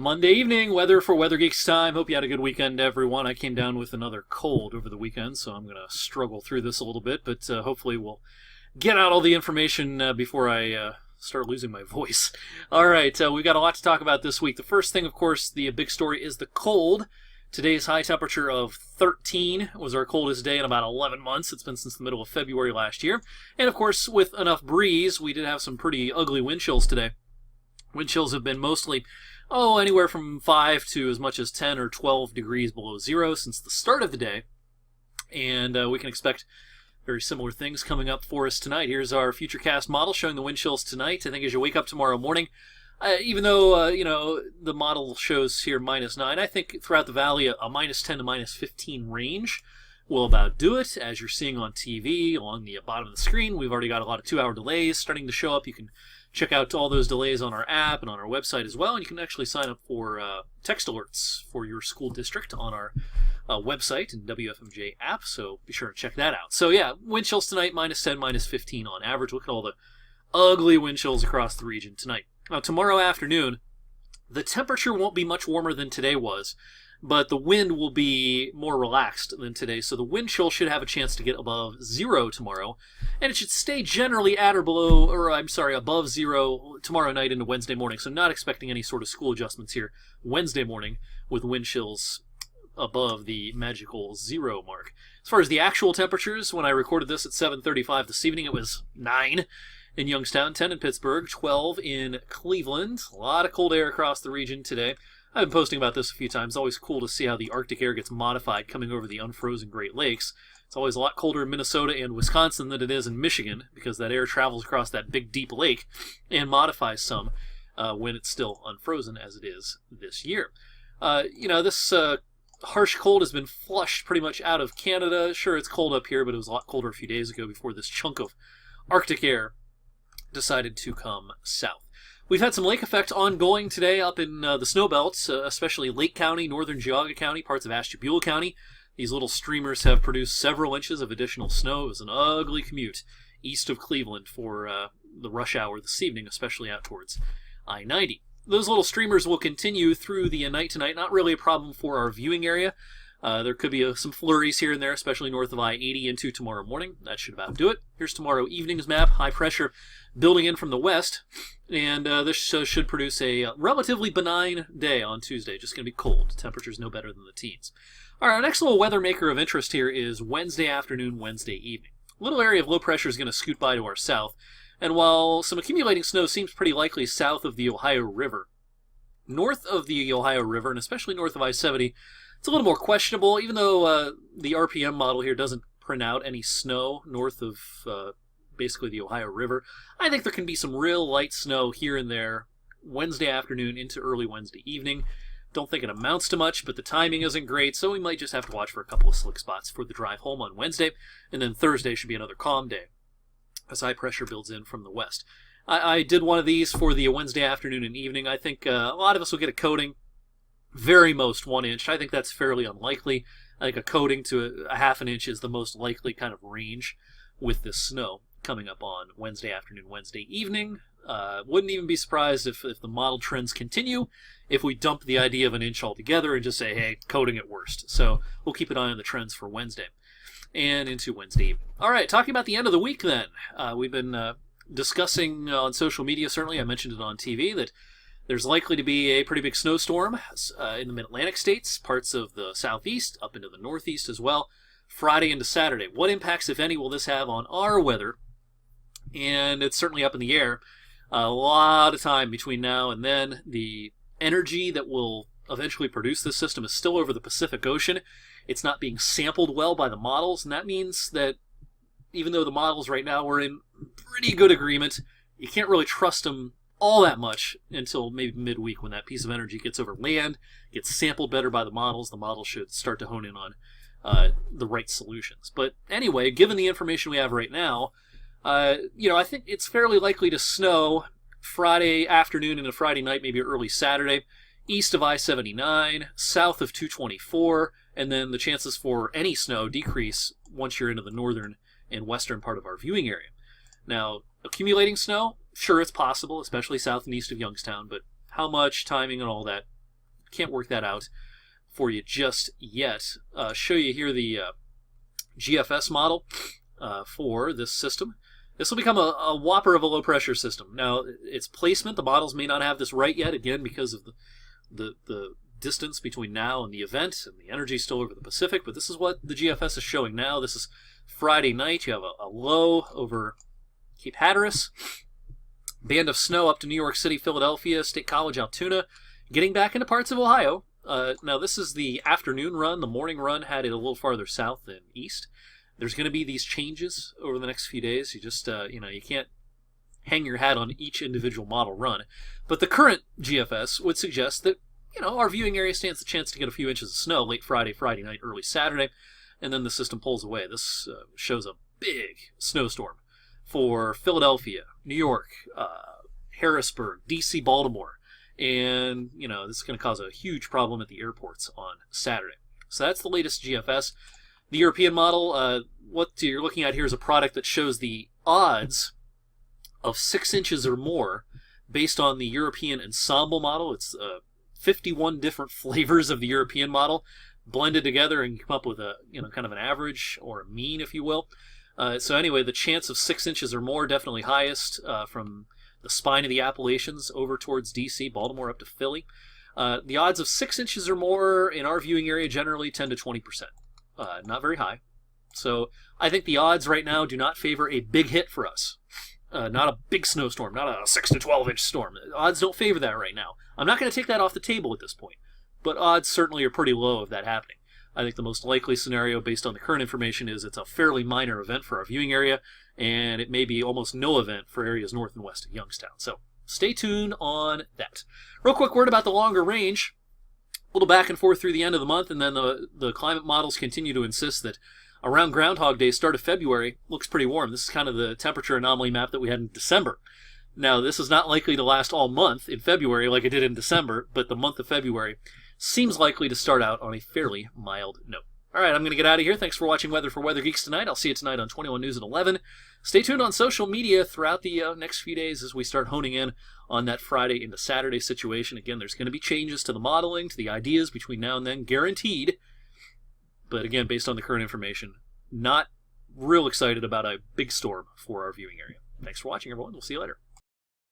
Monday evening, weather for Weather Geeks time. Hope you had a good weekend, everyone. I came down with another cold over the weekend, so I'm going to struggle through this a little bit, but hopefully we'll get out all the information before I start losing my voice. All right, we've got a lot to talk about this week. The first thing, of course, the big story is the cold. Today's high temperature of 13 was our coldest day in about 11 months. It's been since the middle of February last year. And, of course, with enough breeze, we did have some pretty ugly wind chills today. Wind chills have been mostly anywhere from 5 to as much as 10 or 12 degrees below zero since the start of the day. And we can expect very similar things coming up for us tonight. Here's our Futurecast model showing the wind chills tonight. I think as you wake up tomorrow morning, even though, the model shows here -9, I think throughout the valley a -10 to -15 range will about do it. As you're seeing on TV along the bottom of the screen, we've already got a lot of 2-hour delays starting to show up. You can check out all those delays on our app and on our website as well. And you can actually sign up for text alerts for your school district on our website and WFMJ app. So be sure to check that out. So yeah, wind chills tonight, -10, -15 on average. Look at all the ugly wind chills across the region tonight. Now tomorrow afternoon, the temperature won't be much warmer than today was, but the wind will be more relaxed than today, so the wind chill should have a chance to get above zero tomorrow, and it should stay generally at or below, above zero tomorrow night into Wednesday morning, so not expecting any sort of school adjustments here Wednesday morning with wind chills above the magical zero mark. As far as the actual temperatures, when I recorded this at 7:35 this evening, it was 9 in Youngstown, 10 in Pittsburgh, 12 in Cleveland. A lot of cold air across the region today. I've been posting about this a few times. It's always cool to see how the Arctic air gets modified coming over the unfrozen Great Lakes. It's always a lot colder in Minnesota and Wisconsin than it is in Michigan because that air travels across that big, deep lake and modifies some when it's still unfrozen, as it is this year. This harsh cold has been flushed pretty much out of Canada. Sure, it's cold up here, but it was a lot colder a few days ago before this chunk of Arctic air decided to come south. We've had some lake effect ongoing today up in the snow belts, especially Lake County, northern Geauga County, parts of Ashtabula County. These little streamers have produced several inches of additional snow. It was an ugly commute east of Cleveland for the rush hour this evening, especially out towards I-90. Those little streamers will continue through the night tonight. Not really a problem for our viewing area. There could be some flurries here and there, especially north of I-80 into tomorrow morning. That should about do it. Here's tomorrow evening's map. High pressure building in from the west, and this should produce a relatively benign day on Tuesday. Just going to be cold. Temperatures no better than the teens. All right, our next little weather maker of interest here is Wednesday afternoon, Wednesday evening. A little area of low pressure is going to scoot by to our south, and while some accumulating snow seems pretty likely south of the Ohio River, north of the Ohio River, and especially north of I-70, it's a little more questionable, even though the RPM model here doesn't print out any snow north of basically the Ohio River. I think there can be some real light snow here and there Wednesday afternoon into early Wednesday evening. Don't think it amounts to much, but the timing isn't great, so we might just have to watch for a couple of slick spots for the drive home on Wednesday, and then Thursday should be another calm day as high pressure builds in from the west. I did one of these for the Wednesday afternoon and evening. I think a lot of us will get a coating, very most 1 inch. I think that's fairly unlikely. I think a coating to a half an inch is the most likely kind of range with this snow coming up on Wednesday afternoon, Wednesday evening. Wouldn't even be surprised if the model trends continue, if we dump the idea of an inch altogether and just say, hey, coating at worst. So we'll keep an eye on the trends for Wednesday and into Wednesday evening. All right, talking about the end of the week then. We've been discussing on social media, certainly, I mentioned it on TV, that there's likely to be a pretty big snowstorm in the mid-Atlantic states, parts of the southeast, up into the northeast as well, Friday into Saturday. What impacts, if any, will this have on our weather? And it's certainly up in the air. A lot of time between now and then. The energy that will eventually produce this system is still over the Pacific Ocean. It's not being sampled well by the models, and that means that even though the models right now are in pretty good agreement, you can't really trust them all that much until maybe midweek when that piece of energy gets over land, gets sampled better by the models. The models should start to hone in on the right solutions. But anyway, given the information we have right now, I think it's fairly likely to snow Friday afternoon into Friday night, maybe early Saturday, east of I-79, south of 224, and then the chances for any snow decrease once you're into the northern and western part of our viewing area. Now, accumulating snow, sure, it's possible, especially south and east of Youngstown, but how much, timing, and all that, can't work that out for you just yet. Show you here the GFS model for this system. This will become a whopper of a low-pressure system. Now, its placement, the models may not have this right yet, again, because of the distance between now and the event, and the energy still over the Pacific, but this is what the GFS is showing now. This is Friday night. You have a low over Cape Hatteras, band of snow up to New York City, Philadelphia, State College, Altoona, getting back into parts of Ohio. Now, this is the afternoon run. The morning run had it a little farther south than east. There's going to be these changes over the next few days. You just, you can't hang your hat on each individual model run. But the current GFS would suggest that, our viewing area stands the chance to get a few inches of snow late Friday, Friday night, early Saturday, and then the system pulls away. This shows a big snowstorm for Philadelphia, New York, Harrisburg, D.C., Baltimore, and, this is going to cause a huge problem at the airports on Saturday. So that's the latest GFS. The European model, what you're looking at here is a product that shows the odds of 6 inches or more based on the European ensemble model. It's 51 different flavors of the European model blended together and come up with a, kind of an average or a mean, if you will. So anyway, the chance of 6 inches or more definitely highest from the spine of the Appalachians over towards D.C., Baltimore up to Philly. The odds of 6 inches or more in our viewing area generally 10 to 20%. Not very high. So I think the odds right now do not favor a big hit for us. Not a big snowstorm, not a 6 to 12 inch storm. Odds don't favor that right now. I'm not going to take that off the table at this point, but odds certainly are pretty low of that happening. I think the most likely scenario based on the current information is it's a fairly minor event for our viewing area, and it may be almost no event for areas north and west of Youngstown. So stay tuned on that. Real quick word about the longer range. A little back and forth through the end of the month, and then the climate models continue to insist that around Groundhog Day, start of February, looks pretty warm. This is kind of the temperature anomaly map that we had in December. Now, this is not likely to last all month in February like it did in December, but the month of February seems likely to start out on a fairly mild note. All right, I'm going to get out of here. Thanks for watching Weather for Weather Geeks tonight. I'll see you tonight on 21 News at 11. Stay tuned on social media throughout the next few days as we start honing in on that Friday into Saturday situation. Again, there's going to be changes to the modeling, to the ideas between now and then, guaranteed. But again, based on the current information, not real excited about a big storm for our viewing area. Thanks for watching, everyone. We'll see you later.